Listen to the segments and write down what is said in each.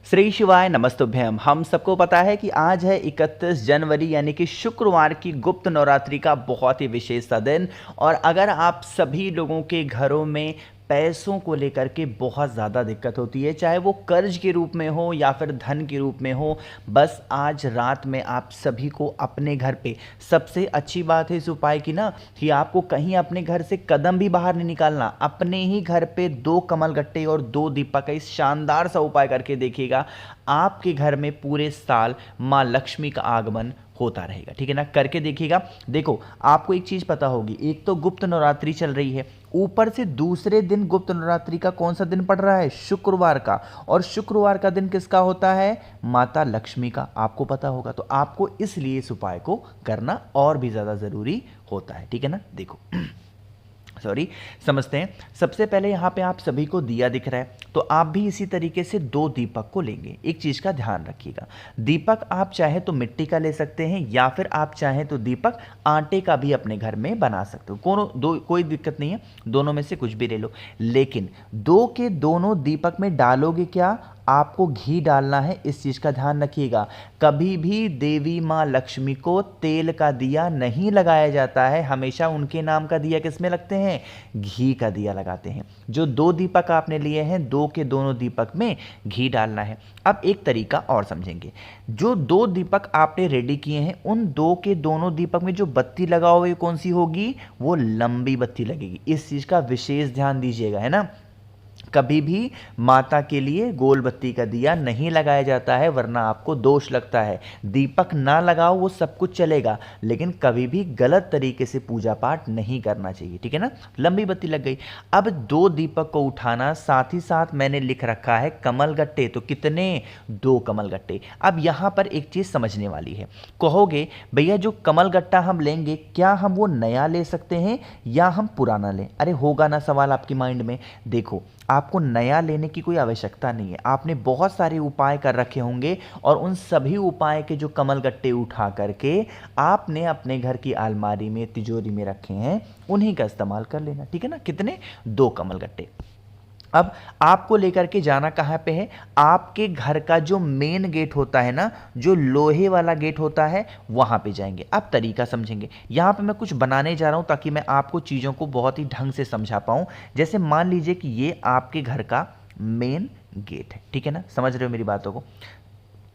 श्री शिवाय नमस्तुभ्यम। हम सबको पता है कि आज है 31 जनवरी यानी कि शुक्रवार की गुप्त नवरात्रि का बहुत ही विशेष सा दिन। और अगर आप सभी लोगों के घरों में पैसों को लेकर के बहुत ज़्यादा दिक्कत होती है, चाहे वो कर्ज के रूप में हो या फिर धन के रूप में हो, बस आज रात में आप सभी को अपने घर पे, सबसे अच्छी बात है इस उपाय की ना कि आपको कहीं अपने घर से कदम भी बाहर नहीं निकालना, अपने ही घर पे 2 कमल गट्टे और 2 दीपक का इस शानदार सा उपाय करके देखिएगा। आपके घर में पूरे साल माँ लक्ष्मी का आगमन होता रहेगा। ठीक है ना, करके देखिएगा। देखो, आपको एक चीज पता होगी, एक तो गुप्त नवरात्रि चल रही है, ऊपर से दूसरे दिन गुप्त नवरात्रि का कौन सा दिन पड़ रहा है? शुक्रवार का। और शुक्रवार का दिन किसका होता है? माता लक्ष्मी का। आपको पता होगा, तो आपको इसलिए इस उपाय को करना और भी ज्यादा जरूरी होता है। ठीक है ना, देखो सॉरी, समझते हैं। सबसे पहले यहाँ पे आप सभी को दिया दिख रहा है, तो आप भी इसी तरीके से 2 दीपक को लेंगे। एक चीज़ का ध्यान रखिएगा, दीपक आप चाहे तो मिट्टी का ले सकते हैं या फिर आप चाहें तो दीपक आटे का भी अपने घर में बना सकते हो। कोई दिक्कत नहीं है, दोनों में से कुछ भी ले लो। लेकिन 2 के दोनों दीपक में डालोगे क्या? आपको घी डालना है। इस चीज़ का ध्यान रखिएगा, कभी भी देवी माँ लक्ष्मी को तेल का दिया नहीं लगाया जाता है। हमेशा उनके नाम का दिया किस में लगते हैं? घी का दिया लगाते हैं। जो 2 दीपक आपने लिए हैं, 2 के दोनों दीपक में घी डालना है। अब एक तरीका और समझेंगे, जो 2 दीपक आपने रेडी किए हैं, उन 2 के दोनों दीपक में जो बत्ती लगाओगे कौन सी होगी? वो लंबी बत्ती लगेगी। इस चीज़ का विशेष ध्यान दीजिएगा, है ना। कभी भी माता के लिए गोल बत्ती का दिया नहीं लगाया जाता है, वरना आपको दोष लगता है। दीपक ना लगाओ, वो सब कुछ चलेगा, लेकिन कभी भी गलत तरीके से पूजा पाठ नहीं करना चाहिए। ठीक है ना, लंबी बत्ती लग गई। अब 2 दीपक को उठाना, साथ ही साथ मैंने लिख रखा है कमल गट्टे, तो कितने? 2 कमल गट्टे। अब यहां पर एक चीज समझने वाली है, कहोगे भैया जो कमल गट्टा हम लेंगे, क्या हम वो नया ले सकते हैं या हम पुराना लें? अरे होगा ना सवाल आपकी माइंड में। देखो, आपको नया लेने की कोई आवश्यकता नहीं है। आपने बहुत सारे उपाय कर रखे होंगे और उन सभी उपाय के जो कमल गट्टे उठा करके आपने अपने घर की अलमारी में, तिजोरी में रखे हैं, उन्हीं का इस्तेमाल कर लेना। ठीक है ना, कितने? 2 कमल गट्टे। अब आपको लेकर के जाना कहाँ पे है? आपके घर का जो मेन गेट होता है ना, जो लोहे वाला गेट होता है, वहां पे जाएंगे। अब तरीका समझेंगे। यहां पे मैं कुछ बनाने जा रहा हूं ताकि मैं आपको चीजों को बहुत ही ढंग से समझा पाऊं। जैसे मान लीजिए कि ये आपके घर का मेन गेट है। ठीक है ना, समझ रहे हो मेरी बातों को?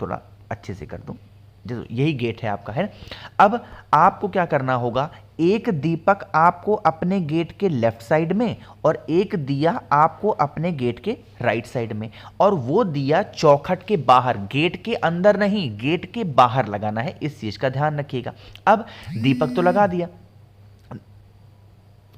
थोड़ा अच्छे से कर दूं, जैसे यही गेट है आपका, है। अब आपको क्या करना होगा, एक दीपक आपको अपने गेट के लेफ्ट साइड में और एक दिया आपको अपने गेट के राइट साइड में, और वो दिया चौखट के बाहर, गेट के अंदर नहीं, गेट के बाहर लगाना है। इस चीज का ध्यान रखिएगा। अब दीपक तो लगा दिया,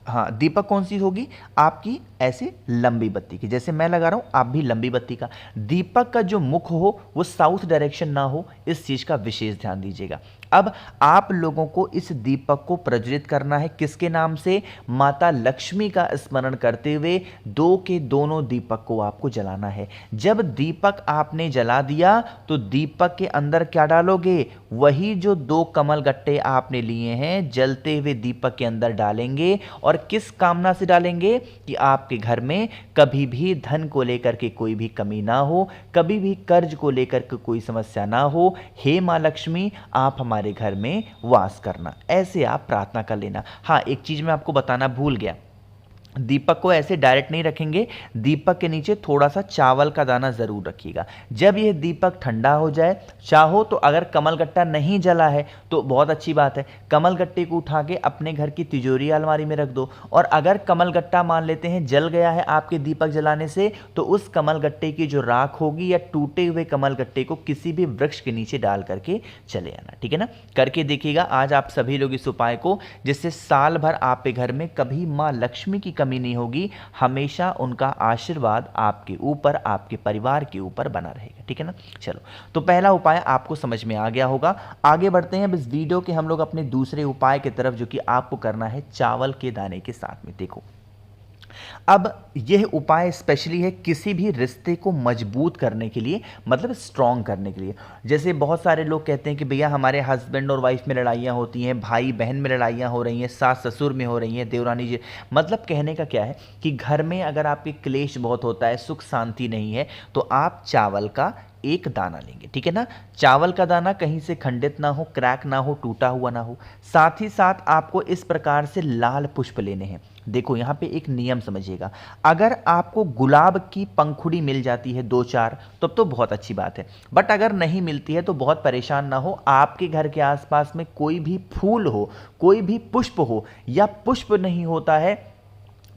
हाँ, दीपक कौन सी होगी? आपकी ऐसे लंबी बत्ती की, जैसे मैं लगा रहा हूं, आप भी लंबी बत्ती का। दीपक का जो मुख हो वो साउथ डायरेक्शन ना हो, इस चीज का विशेष ध्यान दीजिएगा। अब आप लोगों को इस दीपक को प्रज्वलित करना है, किसके नाम से? माता लक्ष्मी का स्मरण करते हुए 2 के दोनों दीपक को आपको जलाना है। जब दीपक आपने जला दिया तो दीपक के अंदर क्या डालोगे? वही जो 2 कमल गट्टे आपने लिए हैं, जलते हुए दीपक के अंदर डालेंगे। और किस कामना से डालेंगे? कि आपके घर में कभी भी धन को लेकर के कोई भी कमी ना हो, कभी भी कर्ज को लेकर के कोई समस्या ना हो। हे मां लक्ष्मी, आप हमारे घर में वास करना, ऐसे आप प्रार्थना कर लेना। हाँ, एक चीज मैं आपको बताना भूल गया, दीपक को ऐसे डायरेक्ट नहीं रखेंगे, दीपक के नीचे थोड़ा सा चावल का दाना जरूर रखिएगा। जब यह दीपक ठंडा हो जाए, चाहो तो अगर कमल गट्टा नहीं जला है तो बहुत अच्छी बात है, कमल गट्टे को उठा के अपने घर की तिजोरी अलमारी में रख दो। और अगर कमल गट्टा मान लेते हैं जल गया है आपके दीपक जलाने से, तो उस कमल गट्टे की जो राख होगी या टूटे हुए कमल गट्टे को किसी भी वृक्ष के नीचे डाल करके चले आना। ठीक है ना, करके देखिएगा आज आप सभी लोग इस उपाय को, जिससे साल भर आपके घर में कभी माँ लक्ष्मी की कमी नहीं होगी, हमेशा उनका आशीर्वाद आपके ऊपर, आपके परिवार के ऊपर बना रहेगा। ठीक है ना, चलो, तो पहला उपाय आपको समझ में आ गया होगा। आगे बढ़ते हैं अब इस वीडियो के हम लोग अपने दूसरे उपाय की तरफ, जो कि आपको करना है चावल के दाने के साथ में। देखो, अब यह उपाय स्पेशली है किसी भी रिश्ते को मजबूत करने के लिए, मतलब स्ट्रांग करने के लिए। जैसे बहुत सारे लोग कहते हैं कि भैया हमारे हस्बैंड और वाइफ में लड़ाइयाँ होती हैं, भाई बहन में लड़ाइयाँ हो रही हैं, सास ससुर में हो रही हैं, देवरानी जी, मतलब कहने का क्या है कि घर में अगर आपके क्लेश बहुत होता है, सुख शांति नहीं है, तो आप चावल का एक दाना लेंगे, ठीक है ना। चावल का दाना कहीं से खंडित ना हो, क्रैक ना हो, टूटा हुआ ना हो। साथ ही साथ आपको इस प्रकार से लाल पुष्प लेने हैं। देखो यहाँ पे एक नियम समझिएगा, अगर आपको गुलाब की पंखुड़ी मिल जाती है 2-4 तब तो बहुत अच्छी बात है, बट अगर नहीं मिलती है तो बहुत परेशान ना हो। आपके घर के आसपास में कोई भी फूल हो, कोई भी पुष्प हो, या पुष्प नहीं होता है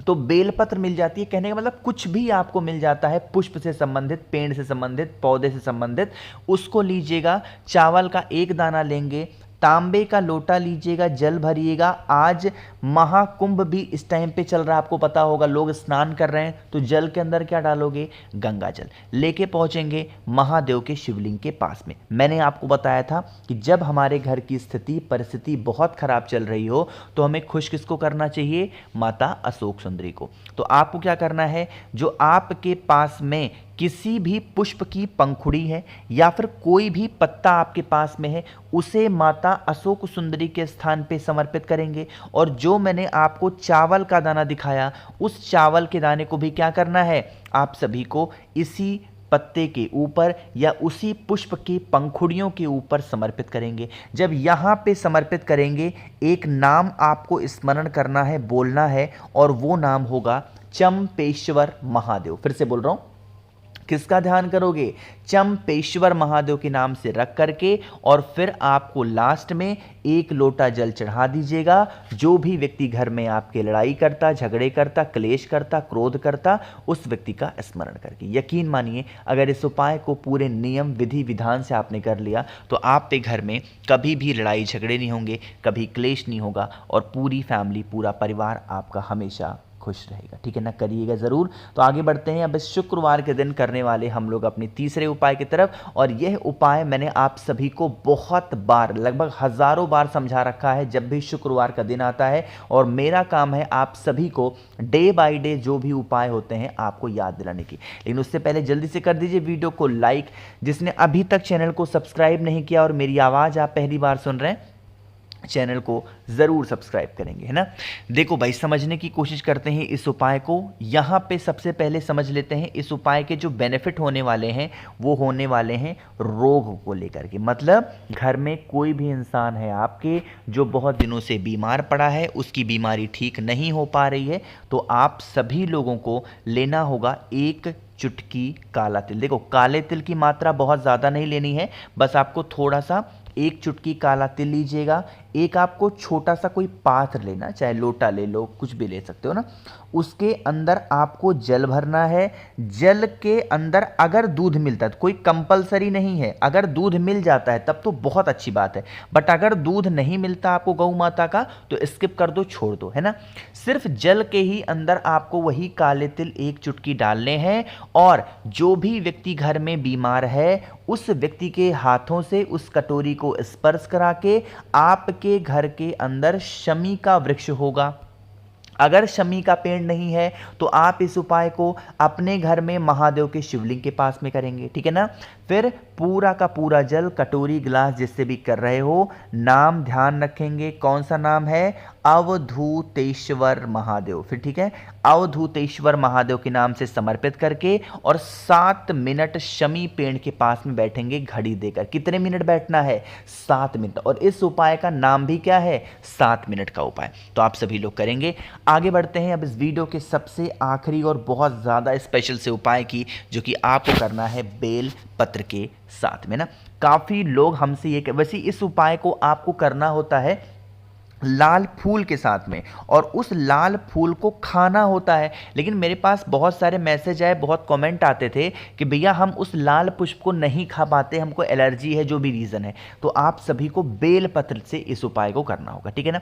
तो बेलपत्र मिल जाती है। कहने का मतलब कुछ भी आपको मिल जाता है पुष्प से संबंधित, पेड़ से संबंधित, पौधे से संबंधित, उसको लीजिएगा। चावल का एक दाना लेंगे, तांबे का लोटा लीजिएगा, जल भरिएगा। आज महाकुंभ भी इस टाइम पे चल रहा है, आपको पता होगा, लोग स्नान कर रहे हैं, तो जल के अंदर क्या डालोगे, गंगा जल लेके पहुंचेंगे महादेव के शिवलिंग के पास में। मैंने आपको बताया था कि जब हमारे घर की स्थिति परिस्थिति बहुत खराब चल रही हो तो हमें खुश किसको करना चाहिए, माता अशोक सुंदरी को। तो आपको क्या करना है, जो आपके पास में किसी भी पुष्प की पंखुड़ी है या फिर कोई भी पत्ता आपके पास में है, उसे माता अशोक सुंदरी के स्थान पे समर्पित करेंगे। और जो मैंने आपको चावल का दाना दिखाया, उस चावल के दाने को भी क्या करना है, आप सभी को इसी पत्ते के ऊपर या उसी पुष्प की पंखुड़ियों के ऊपर समर्पित करेंगे। जब यहाँ पे समर्पित करेंगे, एक नाम आपको स्मरण करना है, बोलना है, और वो नाम होगा चंपेश्वर महादेव। फिर से बोल रहा हूँ, किसका ध्यान करोगे, चंपेश्वर महादेव के नाम से रख करके, और फिर आपको लास्ट में एक लोटा जल चढ़ा दीजिएगा। जो भी व्यक्ति घर में आपके लड़ाई करता, झगड़े करता, क्लेश करता, क्रोध करता, उस व्यक्ति का स्मरण करके, यकीन मानिए अगर इस उपाय को पूरे नियम विधि विधान से आपने कर लिया तो आप पे घर में कभी भी लड़ाई झगड़े नहीं होंगे, कभी क्लेश नहीं होगा, और पूरी फैमिली, पूरा परिवार आपका हमेशा खुश रहेगा, ठीक है ना। करिएगा ज़रूर। तो आगे बढ़ते हैं, अब इस शुक्रवार के दिन करने वाले हम लोग अपने तीसरे उपाय की तरफ। और यह उपाय मैंने आप सभी को बहुत बार, लगभग हज़ारों बार समझा रखा है जब भी शुक्रवार का दिन आता है, और मेरा काम है आप सभी को डे बाय डे जो भी उपाय होते हैं आपको याद दिलाने की। लेकिन उससे पहले जल्दी से कर दीजिए वीडियो को लाइक, जिसने अभी तक चैनल को सब्सक्राइब नहीं किया और मेरी आवाज़ आप पहली बार सुन रहे हैं, चैनल को ज़रूर सब्सक्राइब करेंगे, है ना। देखो भाई, समझने की कोशिश करते हैं इस उपाय को। यहाँ पे सबसे पहले समझ लेते हैं इस उपाय के जो बेनिफिट होने वाले हैं, वो होने वाले हैं रोग को लेकर के। मतलब घर में कोई भी इंसान है आपके जो बहुत दिनों से बीमार पड़ा है, उसकी बीमारी ठीक नहीं हो पा रही है, तो आप सभी लोगों को लेना होगा एक चुटकी काला तिल। देखो, काले तिल की मात्रा बहुत ज़्यादा नहीं लेनी है, बस आपको थोड़ा सा एक चुटकी काला तिल लीजिएगा। एक आपको छोटा सा कोई पात्र लेना, चाहे लोटा ले लो, कुछ भी ले सकते हो ना। उसके अंदर आपको जल भरना है। जल के अंदर अगर दूध मिलता है तो कोई कंपलसरी नहीं है, अगर दूध मिल जाता है तब तो बहुत अच्छी बात है, बट अगर दूध नहीं मिलता आपको गौ माता का तो स्किप कर दो, छोड़ दो, है ना। सिर्फ जल के ही अंदर आपको वही काले तिल एक चुटकी डालने हैं, और जो भी व्यक्ति घर में बीमार है उस व्यक्ति के हाथों से उस कटोरी को स्पर्श करा के, आपके घर के अंदर शमी का वृक्ष होगा। अगर शमी का पेड़ नहीं है तो आप इस उपाय को अपने घर में महादेव के शिवलिंग के पास में करेंगे, ठीक है ना। फिर पूरा का पूरा जल कटोरी गिलास जिससे भी कर रहे हो, नाम ध्यान रखेंगे, कौन सा नाम है, अवधूतेश्वर महादेव। फिर ठीक है, अवधूतेश्वर महादेव के नाम से समर्पित करके, और 7 मिनट शमी पेड़ के पास में बैठेंगे घड़ी देकर। कितने मिनट बैठना है, 7 मिनट। और इस उपाय का नाम भी क्या है, 7 मिनट का उपाय। तो आप सभी लोग करेंगे। आगे बढ़ते हैं अब इस वीडियो के सबसे आखिरी और बहुत ज़्यादा स्पेशल से उपाय की, जो कि आपको करना है बेल पत्र के साथ में ना। काफ़ी लोग हमसे ये, वैसे इस उपाय को आपको करना होता है लाल फूल के साथ में, और उस लाल फूल को खाना होता है। लेकिन मेरे पास बहुत सारे मैसेज आए, बहुत कमेंट आते थे कि भैया हम उस लाल पुष्प को नहीं खा पाते, हमको एलर्जी है, जो भी रीज़न है। तो आप सभी को बेल पत्र से इस उपाय को करना होगा, ठीक है ना।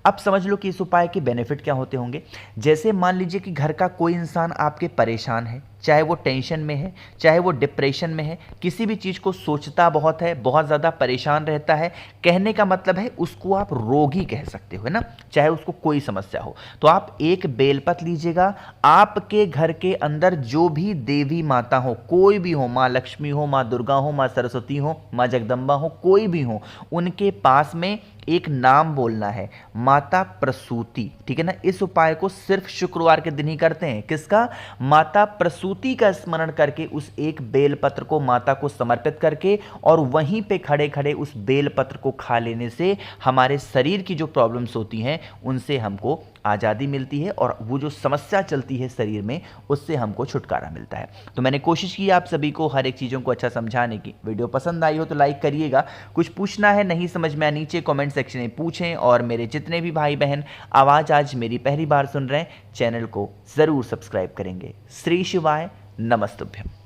अब समझ लो कि इस उपाय के बेनिफिट क्या होते होंगे। जैसे मान लीजिए कि घर का कोई इंसान आपके परेशान है, चाहे वो टेंशन में है, चाहे वो डिप्रेशन में है, किसी भी चीज़ को सोचता बहुत है, बहुत ज़्यादा परेशान रहता है, कहने का मतलब है उसको आप रोगी कह सकते हो, है ना, चाहे उसको कोई समस्या हो। तो आप एक बेलपत्र लीजिएगा। आपके घर के अंदर जो भी देवी माता हो, कोई भी हो, माँ लक्ष्मी हो, माँ दुर्गा हो, माँ सरस्वती हो, माँ जगदम्बा हो, कोई भी हो, उनके पास में एक नाम बोलना है, माता प्रसूति, ठीक है ना। इस उपाय को सिर्फ शुक्रवार के दिन ही करते हैं। किसका? माता प्रसूति का स्मरण करके उस एक बेलपत्र को माता को समर्पित करके और वहीं पे खड़े खड़े उस बेलपत्र को खा लेने से हमारे शरीर की जो प्रॉब्लम्स होती हैं उनसे हमको आज़ादी मिलती है और वो जो समस्या चलती है शरीर में उससे हमको छुटकारा मिलता है। तो मैंने कोशिश की आप सभी को हर एक चीज़ों को अच्छा समझाने की। वीडियो पसंद आई हो तो लाइक करिएगा। कुछ पूछना है, नहीं समझ में आया, नीचे कमेंट सेक्शन में पूछें। और मेरे जितने भी भाई बहन आवाज़ आज मेरी पहली बार सुन रहे हैं, चैनल को ज़रूर सब्सक्राइब करेंगे। श्री शिवाय नमस्तुभ्यम।